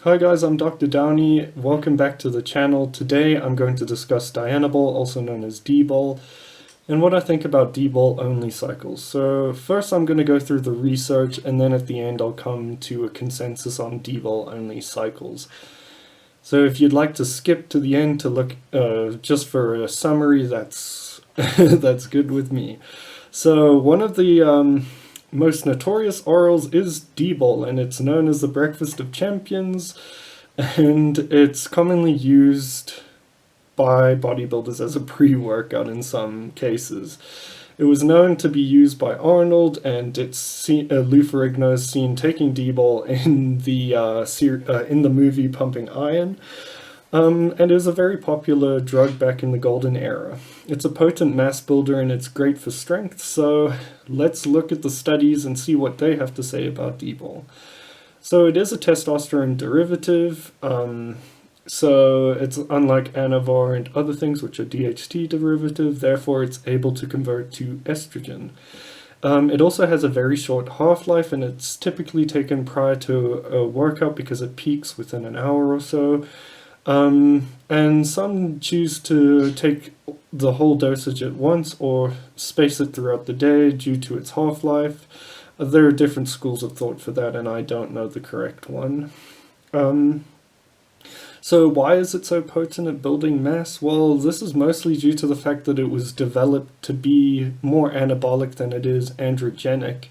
Hi guys, I'm Dr. Downey. Welcome back to the channel. Today I'm going to discuss Dianabol, also known as Dbol, and what I think about Dbol only cycles. So first I'm going to go through the research, and then at the end I'll come to a consensus on Dbol only cycles. So if you'd like to skip to the end to look just for a summary, that's that's good with me. So one of the most notorious orals is Dbol, and it's known as the breakfast of champions, and it's commonly used by bodybuilders as a pre-workout in some cases. It was known to be used by Arnold, and Lou Ferrigno is seen taking Dbol in the movie Pumping Iron. And is a very popular drug back in the golden era. It's a potent mass builder and it's great for strength, so let's look at the studies and see what they have to say about Dbol. So it is a testosterone derivative, so it's unlike Anavar and other things which are DHT derivative, therefore it's able to convert to estrogen. It also has a very short half-life, and it's typically taken prior to a workout because it peaks within an hour or so. And some choose to take the whole dosage at once or space it throughout the day due to its half-life. There are different schools of thought for that, and I don't know the correct one. So why is it so potent at building mass? Well, this is mostly due to the fact that it was developed to be more anabolic than it is androgenic.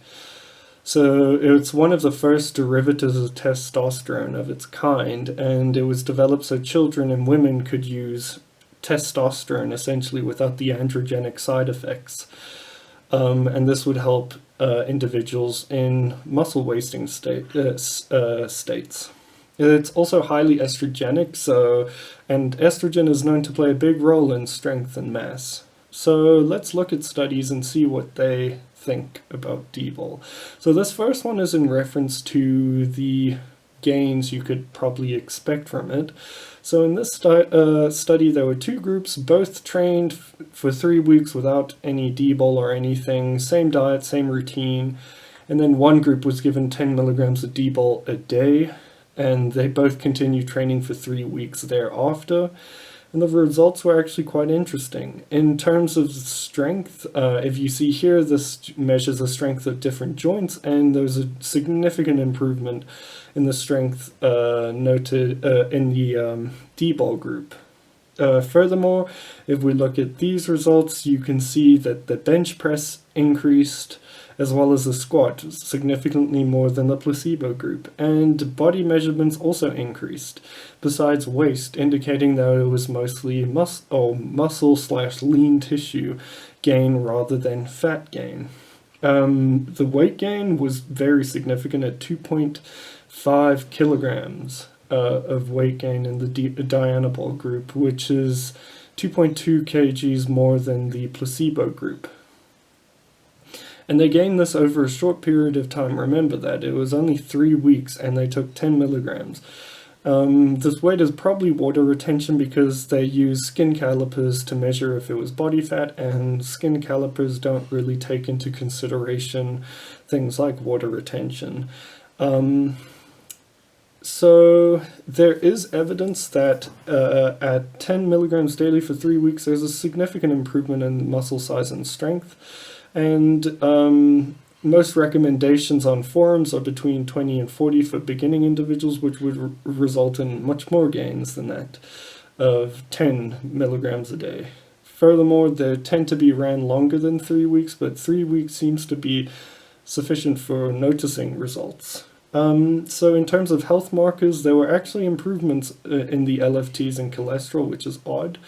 So it's one of the first derivatives of testosterone of its kind, and it was developed so children and women could use testosterone essentially without the androgenic side effects. And this would help individuals in muscle wasting states. It's also highly estrogenic, and estrogen is known to play a big role in strength and mass. So let's look at studies and see what they think about Dbol. So this first one is in reference to the gains you could probably expect from it. So in this study there were two groups, both trained for 3 weeks without any Dbol or anything, same diet, same routine, and then one group was given 10 milligrams of Dbol a day, and they both continued training for 3 weeks thereafter. And the results were actually quite interesting. In terms of strength, if you see here, this measures the strength of different joints, and there's a significant improvement in the strength noted in the Dbol group. Furthermore, if we look at these results, you can see that the bench press increased, as well as the squat, significantly more than the placebo group, and body measurements also increased, besides waist, indicating that it was mostly muscle/lean tissue gain rather than fat gain. The weight gain was very significant at 2.5 kilograms of weight gain in the Dianabol group, which is 2.2 kgs more than the placebo group. And they gained this over a short period of time. Remember that. It was only 3 weeks, and they took 10 milligrams. This weight is probably water retention because they use skin calipers to measure if it was body fat, and skin calipers don't really take into consideration things like water retention. So there is evidence that at 10 milligrams daily for 3 weeks, there's a significant improvement in muscle size and strength. And most recommendations on forums are between 20 and 40 for beginning individuals, which would result in much more gains than that of 10 milligrams a day. Furthermore, they tend to be ran longer than 3 weeks, but 3 weeks seems to be sufficient for noticing results. So in terms of health markers, there were actually improvements in the LFTs and cholesterol, which is odd.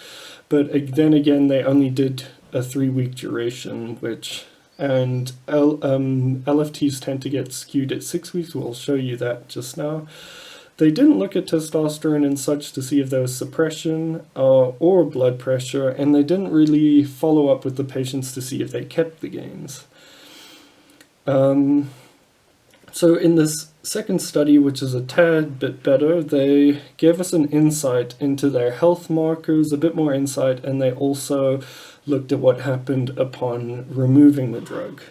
But then again, they only did a 3-week duration, and LFTs tend to get skewed at 6 weeks. We'll show you that just now. They didn't look at testosterone and such to see if there was suppression or blood pressure, and they didn't really follow up with the patients to see if they kept the gains. So in this second study, which is a tad bit better, they gave us an insight into their health markers, a bit more insight, and they also looked at what happened upon removing the drug.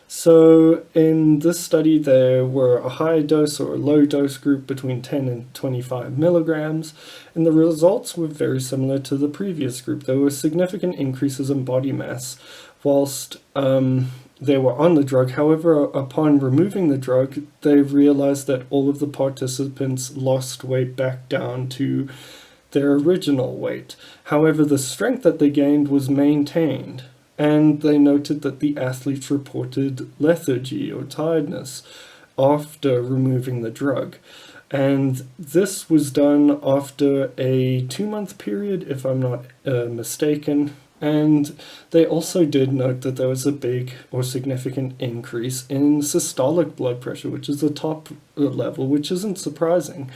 So in this study, there were a high dose or a low dose group between 10 and 25 milligrams, and the results were very similar to the previous group. There were significant increases in body mass whilst they were on the drug. However, upon removing the drug, they realized that all of the participants lost weight back down to their original weight. However, the strength that they gained was maintained. And they noted that the athletes reported lethargy or tiredness after removing the drug. And this was done after a 2-month period, if I'm not mistaken. And they also did note that there was a big or significant increase in systolic blood pressure, which is the top level, which isn't surprising.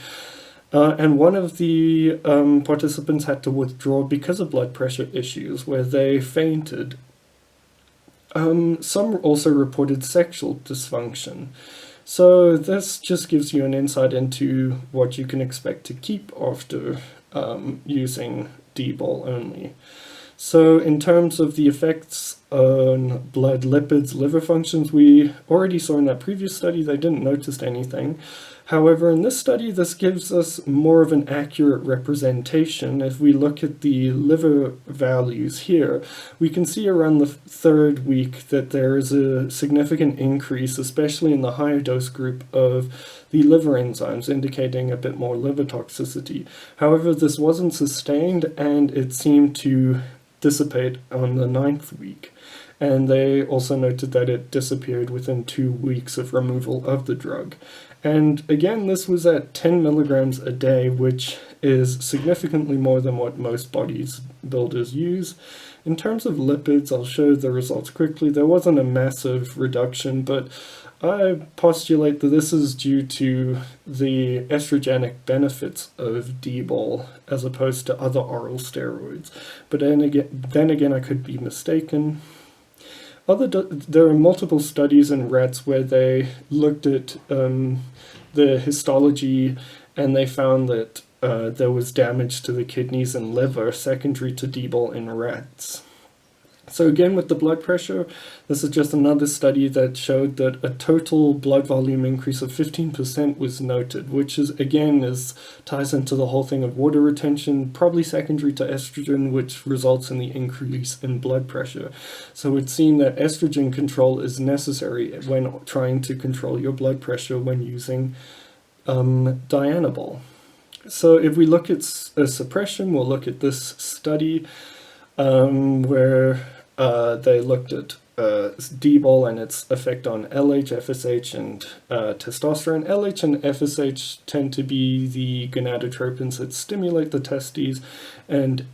And one of the participants had to withdraw because of blood pressure issues, where they fainted. Some also reported sexual dysfunction. So this just gives you an insight into what you can expect to keep after using Dbol only. So in terms of the effects on blood lipids, liver functions, we already saw in that previous study they didn't notice anything. However, in this study, this gives us more of an accurate representation. If we look at the liver values here, we can see around the 3rd week that there is a significant increase, especially in the higher dose group, of the liver enzymes, indicating a bit more liver toxicity. However, this wasn't sustained, and it seemed to dissipate on the 9th week. And they also noted that it disappeared within 2 weeks of removal of the drug. And again, this was at 10 milligrams a day, which is significantly more than what most bodybuilders use. In terms of lipids, I'll show the results quickly. There wasn't a massive reduction, but I postulate that this is due to the estrogenic benefits of Dbol as opposed to other oral steroids. But then again, I could be mistaken. There are multiple studies in rats where they looked at the histology, and they found that there was damage to the kidneys and liver secondary to Dbol in rats. So again, with the blood pressure, this is just another study that showed that a total blood volume increase of 15% was noted, which is, again, ties into the whole thing of water retention, probably secondary to estrogen, which results in the increase in blood pressure. So it's seen that estrogen control is necessary when trying to control your blood pressure when using Dianabol. So if we look at suppression, we'll look at this study where they looked at Dbol and its effect on LH, FSH, and testosterone. LH and FSH tend to be the gonadotropins that stimulate the testes and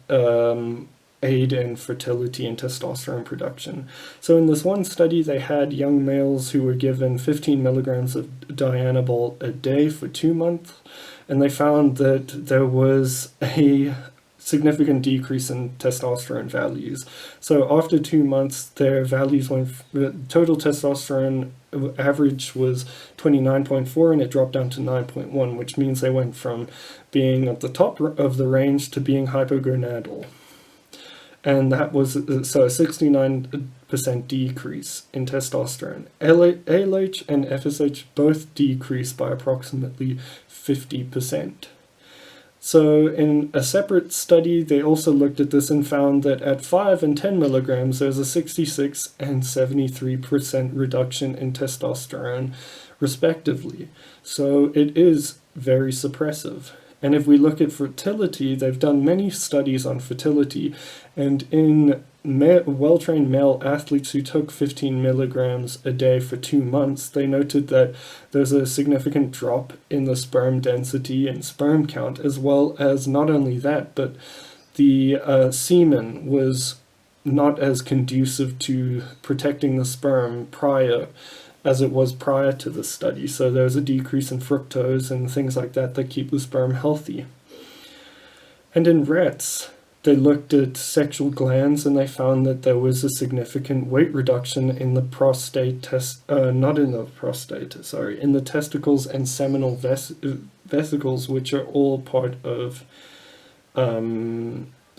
aid in fertility and testosterone production. So in this one study, they had young males who were given 15 milligrams of Dianabol a day for 2 months, and they found that there was a significant decrease in testosterone values. So after 2 months, their values went, total testosterone average was 29.4, and it dropped down to 9.1, which means they went from being at the top of the range to being hypogonadal. And that was so a 69% decrease in testosterone. LH and FSH both decreased by approximately 50%. So in a separate study, they also looked at this and found that at 5 and 10 milligrams, there's a 66 and 73% reduction in testosterone, respectively. So it is very suppressive. And if we look at fertility, they've done many studies on fertility, and in well-trained male athletes who took 15 milligrams a day for 2 months, they noted that there's a significant drop in the sperm density and sperm count, as well as not only that, but the semen was not as conducive to protecting the sperm as it was prior to the study. So there's a decrease in fructose and things like that that keep the sperm healthy. And in rats, they looked at sexual glands, and they found that there was a significant weight reduction in the in the testicles and seminal vesicles, which are all part of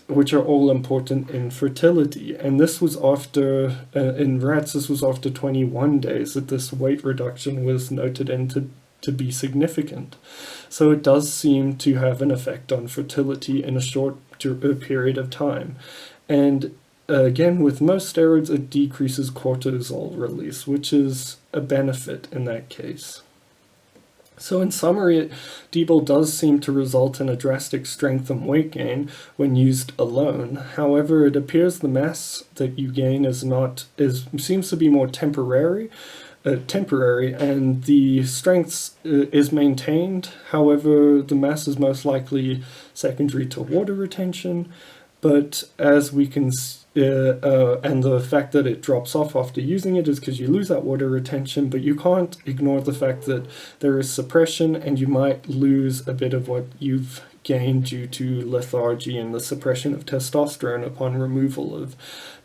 which are all important in fertility. And this was after, in rats, this was after 21 days that this weight reduction was noted and to be significant. So it does seem to have an effect on fertility in a short period of time. And again, with most steroids, it decreases cortisol release, which is a benefit in that case. So in summary, Dbol does seem to result in a drastic strength and weight gain when used alone. However, it appears the mass that you gain seems to be more temporary, and the strength is maintained. However, the mass is most likely secondary to water retention. But as we can and the fact that it drops off after using it is because you lose that water retention, but you can't ignore the fact that there is suppression and you might lose a bit of what you've gained due to lethargy and the suppression of testosterone upon removal of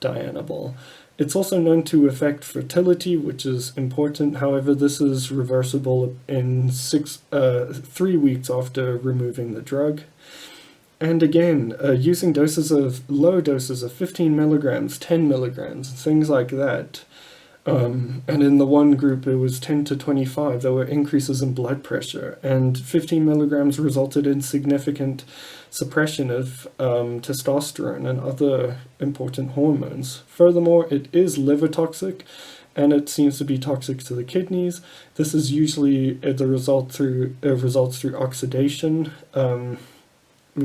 Dianabol. It's also known to affect fertility, which is important. However, this is reversible in 3 weeks after removing the drug. And again, using low doses of 15 milligrams, 10 milligrams, things like that. And in the one group, it was 10 to 25. There were increases in blood pressure, and 15 milligrams resulted in significant suppression of testosterone and other important hormones. Furthermore, it is liver toxic, and it seems to be toxic to the kidneys. This is usually the results through oxidation.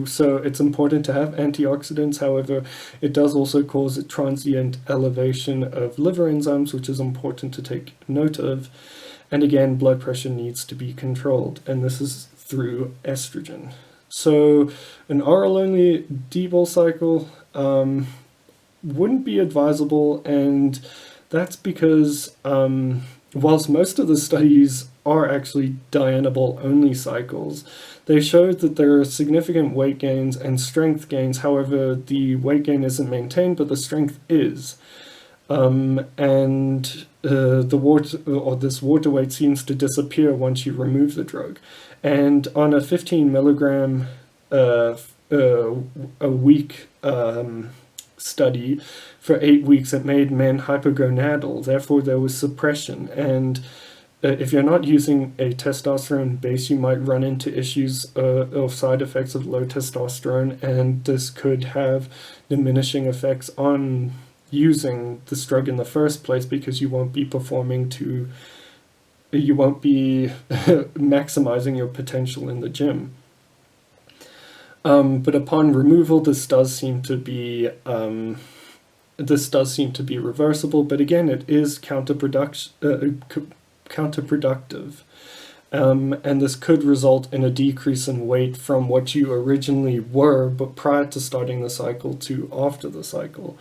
So it's important to have antioxidants. However, it does also cause a transient elevation of liver enzymes, which is important to take note of. And again, blood pressure needs to be controlled, and this is through estrogen. So an oral-only Dbol cycle wouldn't be advisable, and that's because whilst most of the studies are actually Dianabol-only cycles, they showed that there are significant weight gains and strength gains. However, the weight gain isn't maintained, but the strength is. This water weight seems to disappear once you remove the drug. And on a 15 milligram a week study for 8 weeks, it made men hypogonadal. Therefore, there was suppression. And if you're not using a testosterone base, you might run into issues of side effects of low testosterone, and this could have diminishing effects on using this drug in the first place, because you won't be maximizing your potential in the gym. But upon removal, this does seem to be reversible. But again, it is counterproductive, and this could result in a decrease in weight from what you originally were, but prior to starting the cycle to after the cycle.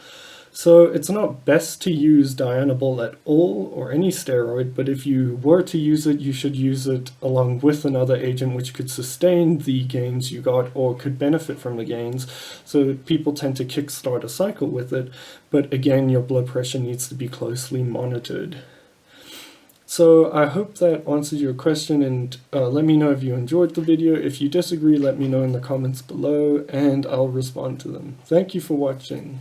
So it's not best to use Dianabol at all, or any steroid, but if you were to use it, you should use it along with another agent which could sustain the gains you got or could benefit from the gains. So people tend to kickstart a cycle with it, but again, your blood pressure needs to be closely monitored. So I hope that answers your question, and let me know if you enjoyed the video. If you disagree, let me know in the comments below, and I'll respond to them. Thank you for watching.